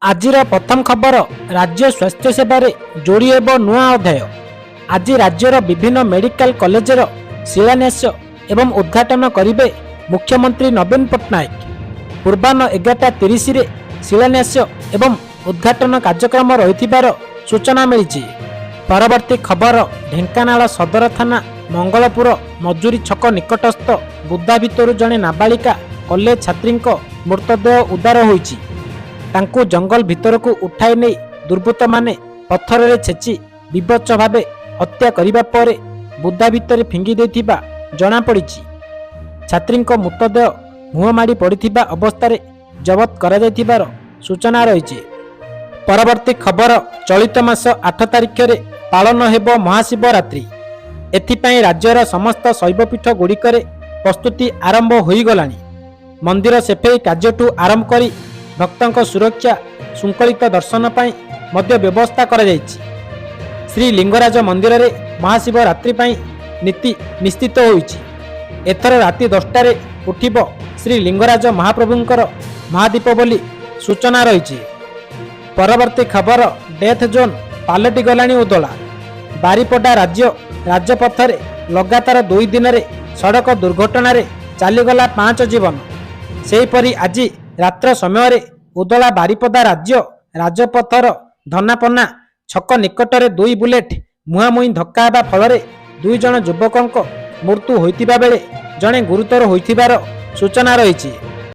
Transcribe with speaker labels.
Speaker 1: आजिर प्रथम खबर राज्य स्वास्थ्य सेवार जोड़ी हेब नुआ अध्याय। आज राज्यर विभिन्न मेडिकल कॉलेजर शिलान्यास एवं उद्घाटन करेंगे मुख्यमंत्री नवीन पट्टनायक। पूर्वाह्न 11:30 शिलान्यास एवं उद्घाटन कार्यक्रम रही सूचना मिली। परवर्ती खबर ढेंकानाल सदर थाना मंगलपुर मजूरी छक निकटस्थ बुदा भितर जड़े नाबालिका कॉलेज छात्री मृतदेह उद्धार होईछि। तांकु जंगल भितर को उठाई नहीं दुर्बृत्त माने पत्थर रे छेची विभत्स भावे हत्या करिबा परे बुदा भितर फिंगी देथिबा जणा पड़िछि। छात्री मृतदेह मुह माड़ी पड़िथिबा अवस्था जबत करा जायथिबार सूचना रही। परवर्ती खबर चलित मास 8 तारिख रे पालन हेब महाशिवरात्रि। एथिपाई राज्यर समस्त शैवपीठ गुड़िकरे प्रस्तुति आरंभ होई गलानी। मंदिर सेफेई कार्यठू आरंभ करी भक्तों सुरक्षा श्रृंखलित दर्शन पाई मध्य व्यवस्था करा जायछि। श्री लिंगराज मंदिर रे महाशिवरात्रि पाई नीति निश्चित होईछि। एथर राति 10 रे उठिब श्री लिंगराज महाप्रभुंकर महादीप बोली सूचना रही। परवर्ती खबर डेथ जोन पालटि गलानी उदला। बारिपडा राज्य राजपथरे लगातार 2 दिन रे सड़क दुर्घटना रे चलीगला 5 जीवन। सेहीपरि आज रात्र समय उदला बारिपदा राज्य राजपथर धनापना छक निकटरे 2 बुलेट मुहांमुही धक्का हेबा फल 2 जन युवकों मृत्यु होइतिबा बेले जणे गुरुतर होइतिबार सूचना रही।